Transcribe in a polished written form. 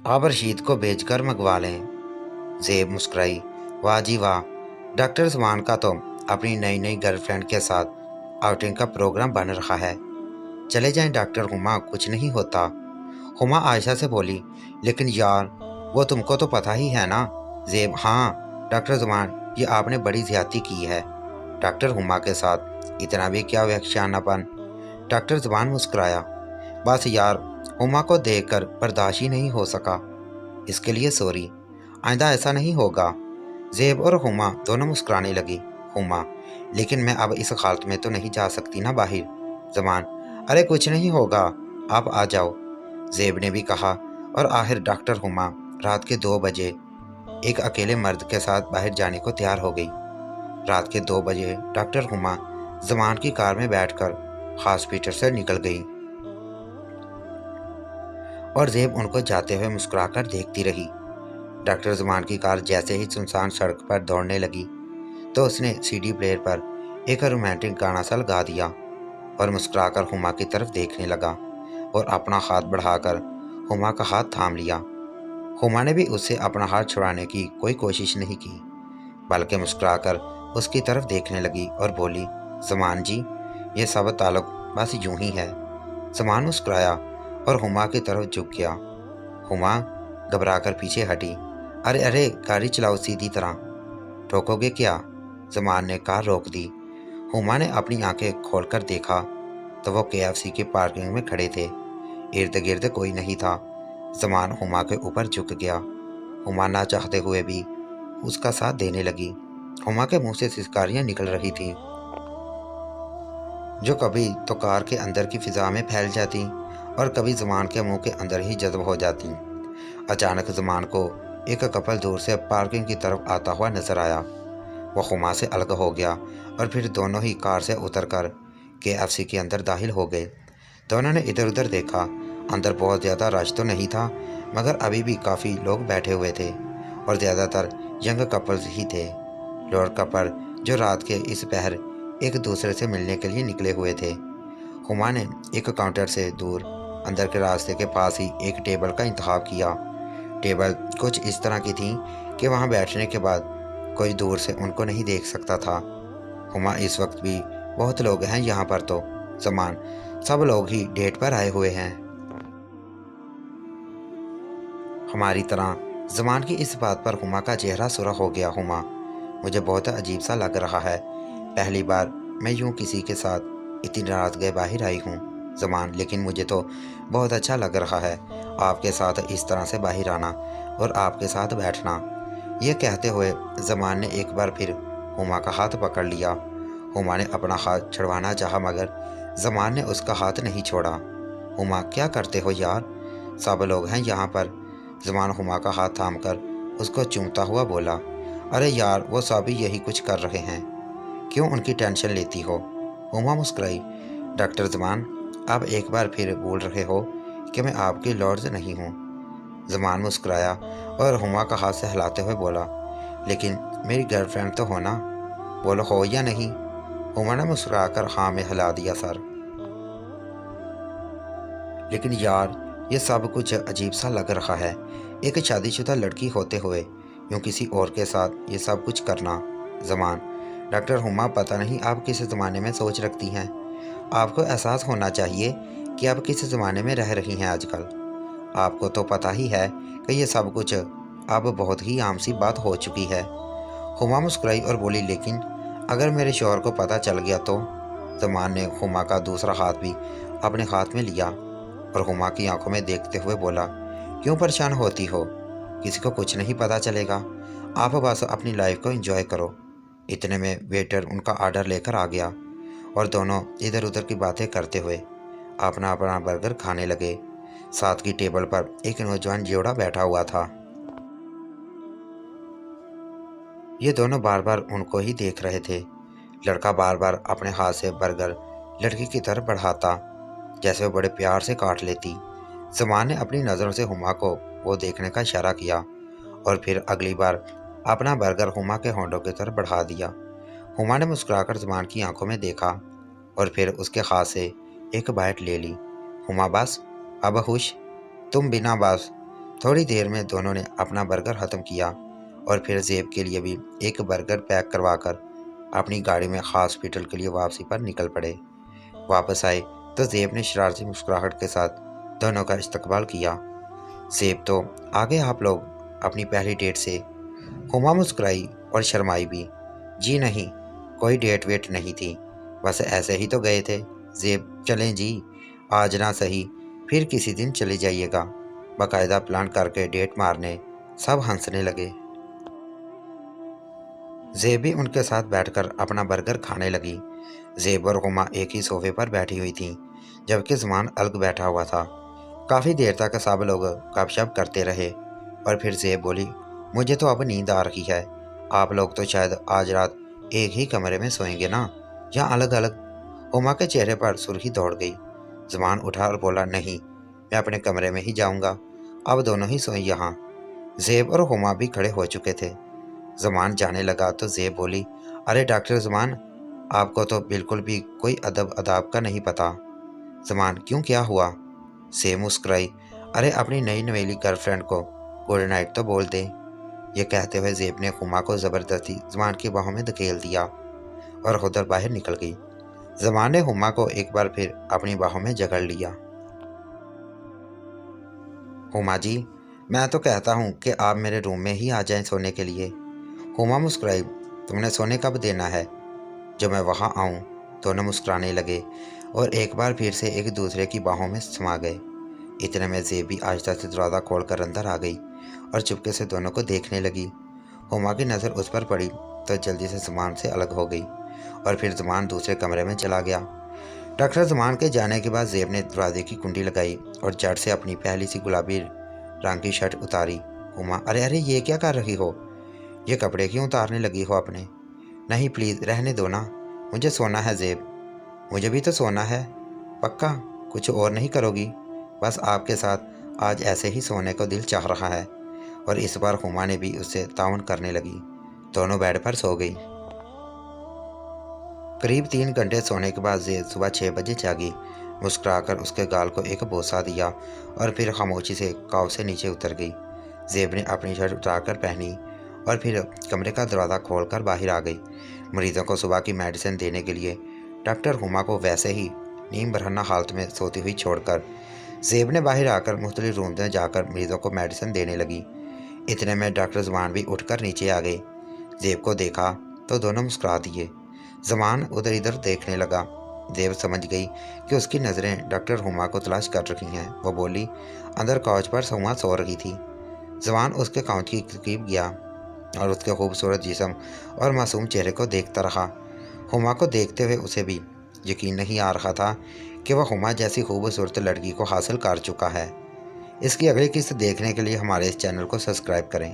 आप रशीद को भेजकर मंगवा लें। ज़ेब मुस्कुराई। वाह जी वाह, डॉक्टर ज़मान का तो अपनी नई नई गर्लफ्रेंड के साथ आउटिंग का प्रोग्राम बन रहा है। चले जाएं डॉक्टर हुमा, कुछ नहीं होता। हुमा आयशा से बोली, लेकिन यार वो तुमको तो पता ही है ना। ज़ेब, हाँ डॉक्टर ज़मान, ये आपने बड़ी ज़्यादती की है डॉक्टर हुमा के साथ, इतना भी क्या व्याख्यानापन। डॉक्टर ज़मान मुस्कुराया। बस यार, हुमा को देखकर बर्दाश्त ही नहीं हो सका, इसके लिए सॉरी, आइंदा ऐसा नहीं होगा। ज़ेब और हुमा दोनों मुस्कुराने लगी। हुमा, लेकिन मैं अब इस हालत में तो नहीं जा सकती ना बाहर। ज़मान, अरे कुछ नहीं होगा, आप आ जाओ। ज़ेब ने भी कहा। और आखिर डॉक्टर हुमा रात के 2 बजे एक अकेले मर्द के साथ बाहर जाने को तैयार हो गई। रात के 2 बजे डॉक्टर हुमा ज़मान की कार में बैठकर हॉस्पिटल से निकल गई और ज़ेब उनको जाते हुए मुस्कुराकर देखती रही। डॉक्टर ज़मान की कार जैसे ही सुनसान सड़क पर दौड़ने लगी तो उसने सीडी प्लेयर पर एक रोमांटिक गाना सा लगा दिया और मुस्कुराकर हुमा की तरफ देखने लगा और अपना हाथ बढ़ाकर हुमा का हाथ थाम लिया। हुमा ने भी उससे अपना हाथ छुड़ाने की कोई कोशिश नहीं की, बल्कि मुस्कुराकर उसकी तरफ देखने लगी और बोली, ज़मान जी, ये सब ताल्लुक बस यूं ही है। ज़मान मुस्कुराया और हुमा की तरफ झुक गया। हुमा घबराकर पीछे हटी। अरे अरे, गाड़ी चलाओ सीधी तरह, ठोकोगे क्या? ज़मान ने कार रोक दी। हुमा ने अपनी आंखें खोलकर देखा तो वो केएफसी की पार्किंग में खड़े थे। इर्द गिर्द कोई नहीं था। ज़मान हुमा के ऊपर झुक गया। हुमा ना चाहते हुए भी उसका साथ देने लगी। हुमा के मुंह से सिसकारियां निकल रही थीं, जो कभी तो कार के अंदर की फिजा में फैल जाती और कभी ज़मान के मुंह के अंदर ही जज्ब हो जाती। अचानक ज़मान को एक कपल दूर से पार्किंग की तरफ आता हुआ नजर आया। वो हुमा से अलग हो गया और फिर दोनों ही कार से उतरकर केएफसी के अंदर दाखिल हो गए। दोनों ने इधर उधर देखा। अंदर बहुत ज़्यादा रश तो नहीं था, मगर अभी भी काफ़ी लोग बैठे हुए थे और ज़्यादातर यंग कपल्स ही थे। लोअर कपल जो रात के इस पहर एक दूसरे से मिलने के लिए निकले हुए थे। हुमा ने एक काउंटर से दूर अंदर के रास्ते के पास ही एक टेबल का इंतखाब किया। टेबल कुछ इस तरह की थी कि वहां बैठने के बाद कोई दूर से उनको नहीं देख सकता था। हुमा, इस वक्त भी बहुत लोग हैं यहाँ पर तो। ज़मान, सब लोग ही डेट पर आए हुए हैं हमारी तरह। ज़मान की इस बात पर हुमा का चेहरा सुर्ख हो गया। हुमा, मुझे बहुत अजीब सा लग रहा है, पहली बार मैं यूं किसी के साथ इतनी रात गए बाहर आई हूँ। ज़मान, लेकिन मुझे तो बहुत अच्छा लग रहा है आपके साथ इस तरह से बाहर आना और आपके साथ बैठना। ये कहते हुए ज़मान ने एक बार फिर हुमा का हाथ पकड़ लिया। हुमा ने अपना हाथ छुड़वाना चाहा, मगर ज़मान ने उसका हाथ नहीं छोड़ा। हुमा, क्या करते हो यार, सब लोग हैं यहाँ पर। ज़मान हुमा का हाथ थामकर उसको चूमता हुआ बोला, अरे यार, वो सभी यही कुछ कर रहे हैं, क्यों उनकी टेंशन लेती हो? हुमा मुस्कुराई। डॉक्टर ज़मान, आप एक बार फिर बोल रहे हो कि मैं आपकी लॉर्ड नहीं हूँ। ज़मान मुस्कुराया और हुमा का हाथ से हिलाते हुए बोला, लेकिन मेरी गर्लफ्रेंड तो हो ना, बोलो हो या नहीं। हुमा ने मुस्कुराकर हाँ में हिला दिया सर। लेकिन यार, ये सब कुछ अजीब सा लग रहा है, एक शादीशुदा लड़की होते हुए यूं किसी और के साथ ये सब कुछ करना। ज़मान, डॉक्टर हुमा, पता नहीं आप किस ज़माने में सोच रखती हैं। आपको एहसास होना चाहिए कि आप किस ज़माने में रह रही हैं आजकल। आपको तो पता ही है कि ये सब कुछ अब बहुत ही आम सी बात हो चुकी है। हुमा मुस्कुराई और बोली, लेकिन अगर मेरे शौहर को पता चल गया तो? ज़मान ने हुमा का दूसरा हाथ भी अपने हाथ में लिया और हुमा की आंखों में देखते हुए बोला, क्यों परेशान होती हो, किसी को कुछ नहीं पता चलेगा, आप बस अपनी लाइफ को एंजॉय करो। इतने में वेटर उनका ऑर्डर लेकर आ गया और दोनों इधर उधर की बातें करते हुए अपना अपना बर्गर खाने लगे। साथ की टेबल पर एक नौजवान जोड़ा बैठा हुआ था। ये दोनों बार बार उनको ही देख रहे थे। लड़का बार बार अपने हाथ से बर्गर लड़की की तरफ बढ़ाता, जैसे वो बड़े प्यार से काट लेती। ज़मान ने अपनी नज़रों से हुमा को वो देखने का इशारा किया और फिर अगली बार अपना बर्गर हुमा के होंठों की तरफ बढ़ा दिया। हुमा ने मुस्कुराकर ज़मान की आंखों में देखा और फिर उसके हाथ से एक बाइट ले ली। हुमा, बस अब खुश? तुम बिना बस थोड़ी देर में दोनों ने अपना बर्गर ख़त्म किया और फिर ज़ेब के लिए भी एक बर्गर पैक करवाकर अपनी गाड़ी में हॉस्पिटल के लिए वापसी पर निकल पड़े। वापस आए तो ज़ेब ने शरारती मुस्कुराहट के साथ दोनों का इस्तकबाल किया। ज़ेब तो आगे आप लोग अपनी पहली डेट से। हुमा मुस्कुराई और शर्माई भी। जी नहीं, कोई डेट वेट नहीं थी, बस ऐसे ही तो गए थे। ज़ेब चलें जी, आज ना सही फिर किसी दिन चले जाइएगा। बाकायदा प्लान करके डेट मारने। सब हंसने लगे। ज़ेब भी उनके साथ बैठकर अपना बर्गर खाने लगी। ज़ेब और हुमा एक ही सोफे पर बैठी हुई थीं, जबकि ज़मान अलग बैठा हुआ था। काफ़ी देर तक सब लोग गपशप करते रहे और फिर ज़ेब बोली, मुझे तो अब नींद आ रही है। आप लोग तो शायद आज रात एक ही कमरे में सोएंगे ना, या अलग अलग? हुमा के चेहरे पर सुर्खी दौड़ गई। ज़मान उठा और बोला, नहीं, मैं अपने कमरे में ही जाऊंगा। अब दोनों ही सोएं यहाँ। ज़ेब और हुमा भी खड़े हो चुके थे। ज़मान जाने लगा तो ज़ेब बोली, अरे डॉक्टर ज़मान, आपको तो बिल्कुल भी कोई अदब अदाब का नहीं पता। ज़मान, क्यों, क्या हुआ? ज़ेब मुस्कुराई, अरे अपनी नई नवेली गर्लफ्रेंड को गुड नाइट तो बोल दे। ये कहते हुए ज़ेब ने हुमा को ज़बरदस्ती ज़मान की बाहों में धकेल दिया और उधर बाहर निकल गई। ज़मान ने हुमा को एक बार फिर अपनी बाहों में जकड़ लिया। हुमा जी, मैं तो कहता हूँ कि आप मेरे रूम में ही आ जाएं सोने के लिए। हुमा मुस्कुराई, तुमने सोने कब देना है? जब मैं वहाँ आऊँ। दोनों मुस्कुराने लगे और एक बार फिर से एक दूसरे की बाहों में समा गए। इतने में ज़ेब भी आहिस्ता से दरवाज़ा खोलकर अंदर आ गई और चुपके से दोनों को देखने लगी। हुमा की नज़र उस पर पड़ी तो जल्दी से ज़मान से अलग हो गई और फिर ज़मान दूसरे कमरे में चला गया। डॉक्टर ज़मान के जाने के बाद ज़ेब ने दरवाजे की कुंडी लगाई और झट से अपनी पहली सी गुलाबी रंग की शर्ट उतारी। हुमा, अरे अरे, ये क्या कर रही हो? ये कपड़े क्यों उतारने लगी हो अपने? नहीं, प्लीज़ रहने दो ना, मुझे सोना है ज़ेब। मुझे भी तो सोना है। पक्का कुछ और नहीं करोगी? बस आपके साथ आज ऐसे ही सोने को दिल चाह रहा है। और इस बार हुमा ने भी उससे ताउन करने लगी। दोनों बेड पर सो गई। करीब 3 घंटे सोने के बाद ज़ेब सुबह 6 बजे जागी। मुस्कुराकर उसके गाल को एक बोसा दिया और फिर खामोशी से काव से नीचे उतर गई। ज़ेब ने अपनी शर्ट उतारकर पहनी और फिर कमरे का दरवाज़ा खोलकर बाहर आ गई। मरीजों को सुबह की मेडिसिन देने के लिए डॉक्टर हुमा को वैसे ही नींद बरहना हालत में सोती हुई छोड़कर ज़ेब ने बाहर आकर मुख्तलिफ रूम में जाकर मरीजों को मेडिसिन देने लगी। इतने में डॉक्टर ज़मान भी उठकर नीचे आ गए। ज़ेब को देखा तो दोनों मुस्कुरा दिए। ज़मान उधर इधर देखने लगा। ज़ेब समझ गई कि उसकी नज़रें डॉक्टर हुमा को तलाश कर रही हैं। वो बोली, अंदर काउच पर हुमा सो रही थी। ज़मान उसके काउच के करीब गया और उसके खूबसूरत जिस्म और मासूम चेहरे को देखता रहा। हुमा को देखते हुए उसे भी यकीन नहीं आ रहा था कि वह हुमा जैसी खूबसूरत लड़की को हासिल कर चुका है। इसकी अगली किस्त देखने के लिए हमारे इस चैनल को सब्सक्राइब करें।